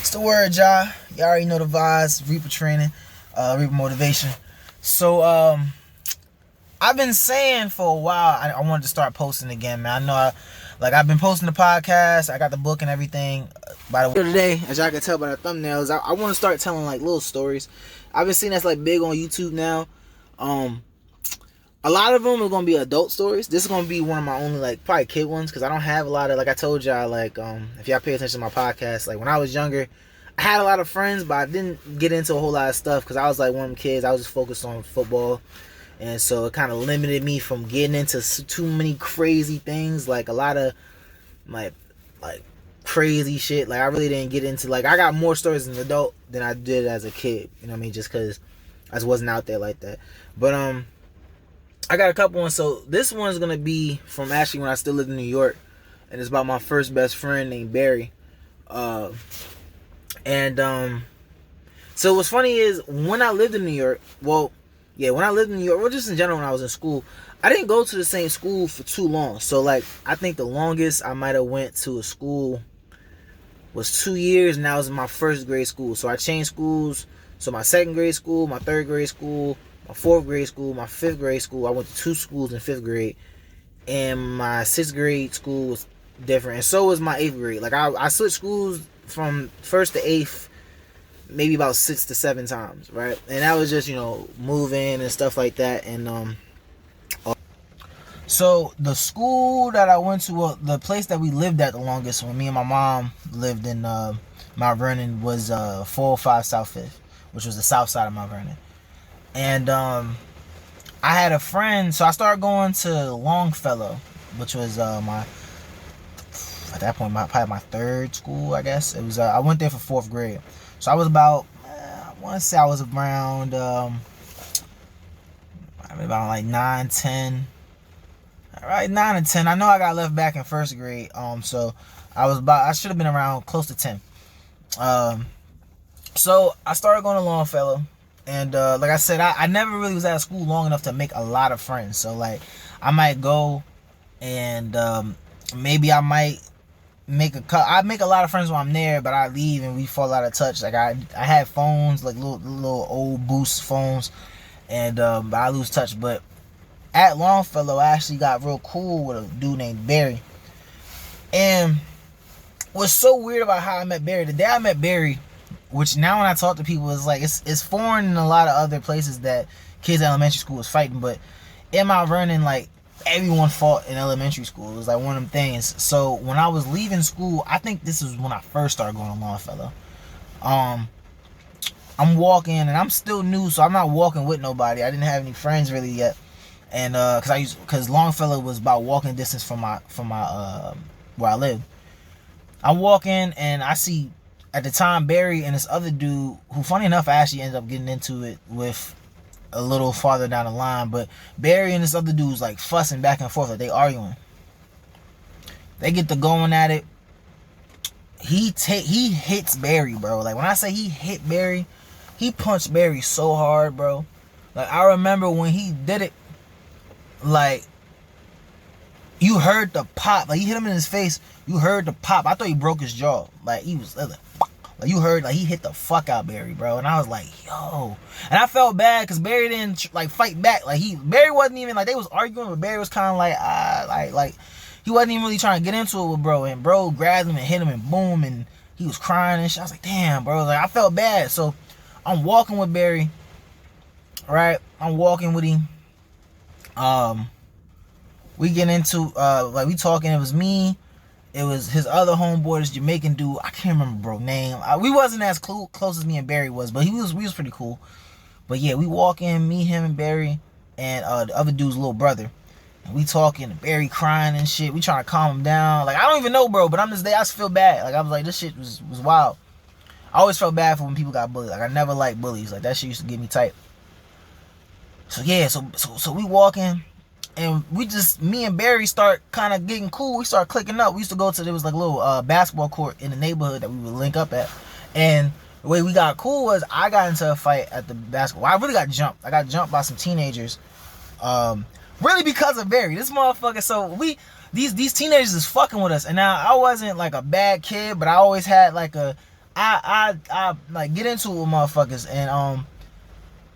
It's the word, y'all. Y'all already know the vibes. Reaper training, Reaper motivation. So, I've been saying for a while I wanted to start posting again, man. I know I've been posting the podcast. I got the book and everything. By the way, today, as y'all can tell by the thumbnails, I want to start telling like little stories. I've been seeing that's like big on YouTube now. A lot of them are gonna be adult stories. This is gonna be one of my only like probably kid ones because I don't have a lot of, like I told y'all, like if y'all pay attention to my podcast, like when I was younger, I had a lot of friends, but I didn't get into a whole lot of stuff because I was like one of them kids. I was just focused on football. And so it kind of limited me from getting into too many crazy things, like a lot of like crazy shit. Like I really didn't get into, like I got more stories as an adult than I did as a kid. You know what I mean? Just because I just wasn't out there like that. But I got a couple ones. So this one's gonna be from actually when I still lived in New York, and it's about my first best friend named Barry. So what's funny is when I lived in New York, when I lived in New York, or just in general when I was in school, I didn't go to the same school for too long. So like I think the longest I might have went to a school was 2 years, and that was my first grade school. So I changed schools. So my second grade school, my third grade school, my fourth grade school, my fifth grade school, I went to two schools in fifth grade, and my sixth grade school was different, and so was my eighth grade. Like I switched schools from first to eighth maybe about 6 to 7 times, right? And that was just, moving and stuff like that. And so the school that I went to, well, the place that we lived at the longest when me and my mom lived in Mount Vernon was 405 South Fifth, which was the south side of Mount Vernon. And I had a friend, so I started going to Longfellow, which was at that point probably my third school, I guess. It was I went there for fourth grade. So I was about, I want to say I was around, about like 9, 10. All right, 9 and 10. I know I got left back in first grade. So I should have been around close to 10. So I started going to Longfellow. And like I said, I never really was at school long enough to make a lot of friends. So like I might go and maybe I might make a lot of friends while I'm there, but I leave and we fall out of touch. Like I had phones, like little old Boost phones, and but I lose touch. But at Longfellow, I actually got real cool with a dude named Barry. And what's so weird about how I met Barry, the day I met Barry, which now when I talk to people, it's like it's foreign in a lot of other places that kids in elementary school was fighting, but in Mount Vernon, like everyone fought in elementary school. It was like one of them things. So when I was leaving school, I think this was when I first started going to Longfellow. I'm walking and I'm still new, so I'm not walking with nobody. I didn't have any friends really yet, and because Longfellow was about walking distance from my where I lived. I'm walking and I see at the time Barry and this other dude who, funny enough, I actually ended up getting into it with a little farther down the line, but Barry and this other dude's like fussing back and forth, like they arguing. They get to going at it. He hits Barry, bro. Like when I say he hit Barry, he punched Barry so hard, bro. Like I remember when he did it, like you heard the pop. Like he hit him in his face. You heard the pop. I thought he broke his jaw. Like he was like you heard, like he hit the fuck out Barry, bro. And I was like, yo. And I felt bad because Barry didn't like fight back. Like Barry wasn't even like, they was arguing, but Barry was kind of like like he wasn't even really trying to get into it with bro. And bro grabbed him and hit him and boom, and he was crying and shit. I was like, damn, bro. Like I felt bad. So I'm walking with Barry, right? I'm walking with him. We get into like we talking. It was me. It was his other homeboy, this Jamaican dude. I can't remember bro name. We wasn't as close as me and Barry was, but we was pretty cool. But yeah, we walk in, me, him, and Barry, and the other dude's little brother. And we talking, and Barry crying and shit. We trying to calm him down. Like I don't even know, bro, but I just feel bad. Like I was like, this shit was wild. I always felt bad for when people got bullied. Like I never liked bullies. Like that shit used to get me tight. So yeah, so we walking. And me and Barry start kind of getting cool. We start clicking up. We used to go to, there was like a little basketball court in the neighborhood that we would link up at. And the way we got cool was I got into a fight at the basketball. I really got jumped. I got jumped by some teenagers. Really because of Barry. This motherfucker, so these teenagers is fucking with us. And now I wasn't like a bad kid, but I always had like a I like get into it with motherfuckers, and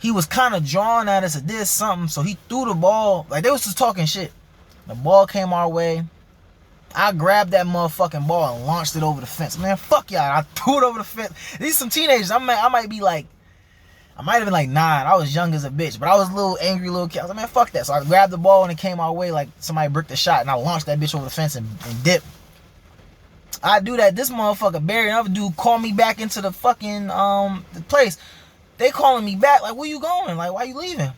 he was kind of drawing at us or did something, so he threw the ball. Like, they was just talking shit. The ball came our way. I grabbed that motherfucking ball and launched it over the fence. Man, fuck y'all. I threw it over the fence. These some teenagers. I might be like, I might have been like 9. I was young as a bitch, but I was a little angry little kid. I was like, man, fuck that. So I grabbed the ball and it came our way like somebody bricked the shot, and I launched that bitch over the fence and dipped. I do that. This motherfucker, Barry, another dude, called me back into the fucking the place. They calling me back, like, where you going? Like, why you leaving?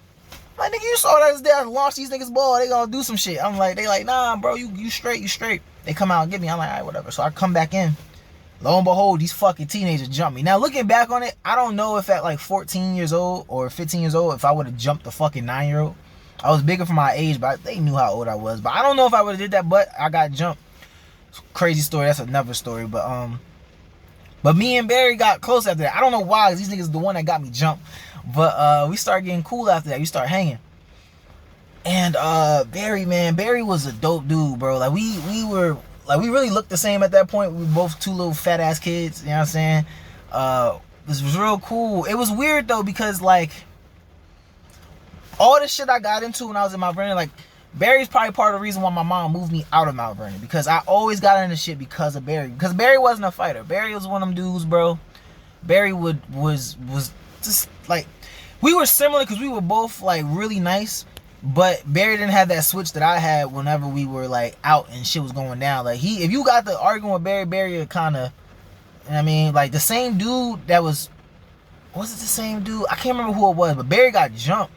Like, nigga, you saw that I launched these niggas ball. They gonna do some shit. I'm like, they like, nah, bro, you straight, you straight. They come out and get me. I'm like, all right, whatever. So I come back in. Lo and behold, these fucking teenagers jump me. Now, looking back on it, I don't know if at like 14 years old or 15 years old, if I would have jumped the fucking 9-year-old. I was bigger for my age, but they knew how old I was. But I don't know if I would have did that, but I got jumped. Crazy story. That's another story. But me and Barry got close after that. I don't know why, because these niggas the one that got me jumped. But we started getting cool after that. We started hanging. And Barry, man, Barry was a dope dude, bro. Like, we really looked the same at that point. We were both two little fat ass kids, you know what I'm saying? This was real cool. It was weird though, because like all the shit I got into when I was in Mount Vernon, like, Barry's probably part of the reason why my mom moved me out of Mount Vernon, because I always got into shit because of Barry. Because Barry wasn't a fighter. Barry was one of them dudes, bro. Barry was just like, we were similar because we were both like really nice, but Barry didn't have that switch that I had whenever we were like out and shit was going down. Like, if you got to arguing with Barry kind of, you know what I mean, like the same dude that was it the same dude? I can't remember who it was, but Barry got jumped.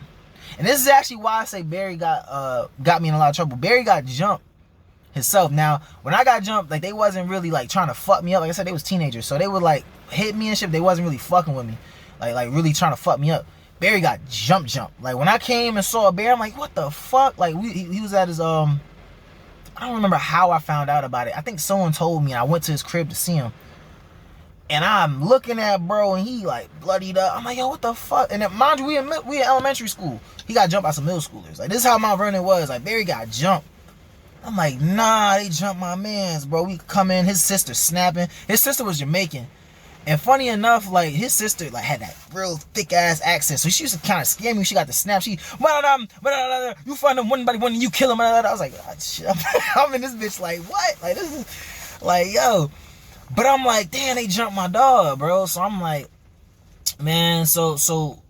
And this is actually why I say Barry got me in a lot of trouble. Barry got jumped himself. Now, when I got jumped, like, they wasn't really like trying to fuck me up. Like I said, they was teenagers, so they would like hit me and shit. They wasn't really fucking with me, like really trying to fuck me up. Barry got jumped. Like, when I came and saw Barry, I'm like, what the fuck? Like, he was at his I don't remember how I found out about it. I think someone told me, and I went to his crib to see him. And I'm looking at bro, and he like bloodied up. I'm like, yo, what the fuck? And then, mind you, we in elementary school. He got jumped by some middle schoolers. Like, this is how Mount Vernon was. Like, Barry got jumped. I'm like, nah, they jumped my mans, bro. We come in, his sister snapping. His sister was Jamaican. And funny enough, like, his sister like had that real thick ass accent. So she used to kind of scare me. She got the snap. She, you find them one by one and you kill them. I was like, oh, shit. I'm in this bitch like, what? Like, this is like, yo. But I'm like, damn, they jumped my dog, bro. So I'm like, man, so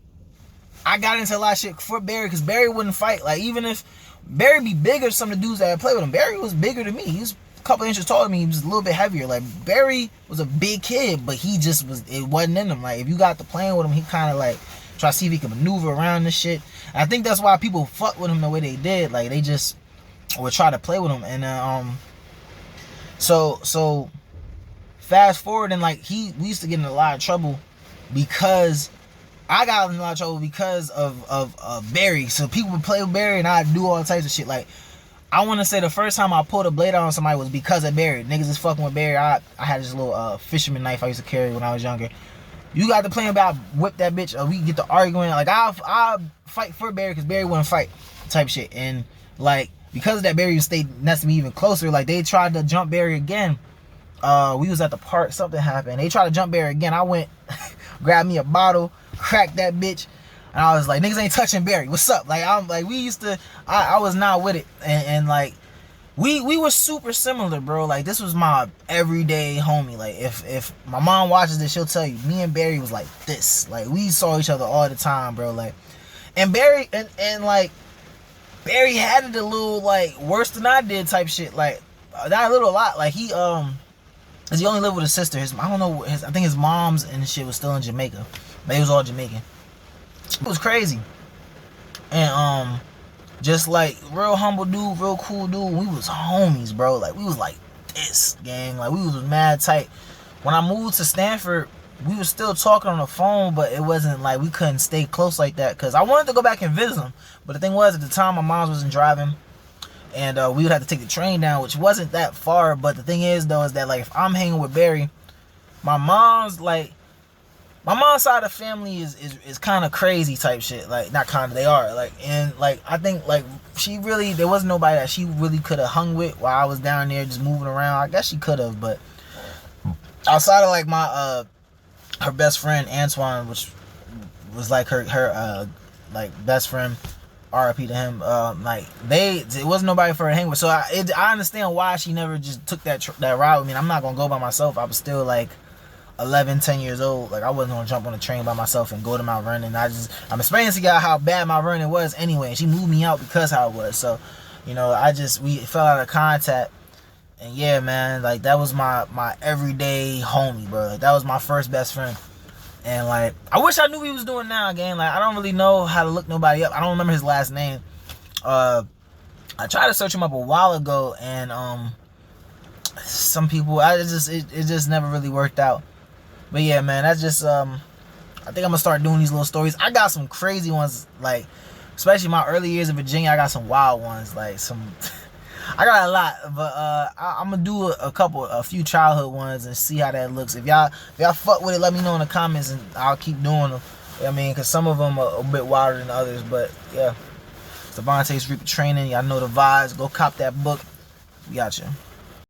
I got into a lot of shit for Barry, because Barry wouldn't fight. Like, even if Barry be bigger than some of the dudes that I play with him, Barry was bigger than me. He was a couple inches taller than me. He was a little bit heavier. Like, Barry was a big kid, but he just was, it wasn't in him. Like, if you got to playing with him, he kind of like try to see if he can maneuver around this shit. And I think that's why people fuck with him the way they did. Like, they just would try to play with him. And so fast forward, and like, we used to get in a lot of trouble because I got in a lot of trouble because of Barry. So people would play with Barry, and I'd do all types of shit. Like, I want to say the first time I pulled a blade out on somebody was because of Barry. Niggas is fucking with Barry. I had this little fisherman knife I used to carry when I was younger. You got to play about whip that bitch, or we get to arguing. Like, I'll fight for Barry because Barry wouldn't fight, type shit. And like, because of that, Barry stayed next to me even closer. Like, they tried to jump Barry again. We was at the park, something happened. They tried to jump Barry again. I went, grabbed me a bottle, cracked that bitch, and I was like, niggas ain't touching Barry. What's up? Like, I'm like, we used to, I was not with it, and like, we were super similar, bro. Like, this was my everyday homie. Like, if my mom watches this, she'll tell you, me and Barry was like this. Like, we saw each other all the time, bro. Like, and Barry, and like, Barry had it a little like worse than I did, type shit. Like, not a little, a lot. Like, he cause he only lived with his sister. I don't know, I think his mom's and shit was still in Jamaica. But he was all Jamaican. It was crazy. And just like, real humble dude, real cool dude. We was homies, bro. Like, we was like this, gang. Like, we was mad tight. When I moved to Stanford, we was still talking on the phone, but it wasn't like we couldn't stay close like that, because I wanted to go back and visit him. But the thing was, at the time, my mom wasn't driving, and we would have to take the train down, which wasn't that far. But the thing is, though, is that like, if I'm hanging with Barry, my mom's side of the family is kind of crazy type shit. Like, not kind of, they are. Like, and like, I think like, there wasn't nobody that she really could have hung with while I was down there just moving around. I guess she could have, but outside of like my her best friend Antoine, which was like her like best friend, RIP to him. Like it wasn't nobody for her to hang with. So I understand why she never just took that ride with me. I'm not gonna go by myself. I was still like 11, 10 years old. Like I wasn't gonna jump on a train by myself and go to Mount Vernon. I'm explaining to y'all how bad Mount Vernon was anyway. And she moved me out because how it was. So, you know, we fell out of contact. And yeah, man, like that was my everyday homie, bro. Like, that was my first best friend. And like I wish I knew what he was doing now, again. Like I don't really know how to look nobody up. I don't remember his last name. I tried to search him up a while ago, and some people, it just never really worked out. But yeah, man, that's just I think I'm gonna start doing these little stories. I got some crazy ones, like especially my early years in Virginia. I got some wild ones, like some. I got a lot, but I'm gonna do a few childhood ones and see how that looks. If y'all fuck with it, let me know in the comments, and I'll keep doing them. I mean, because some of them are a bit wilder than others, but yeah. Devontae's Reaper Training, y'all know the vibes. Go cop that book. We got you.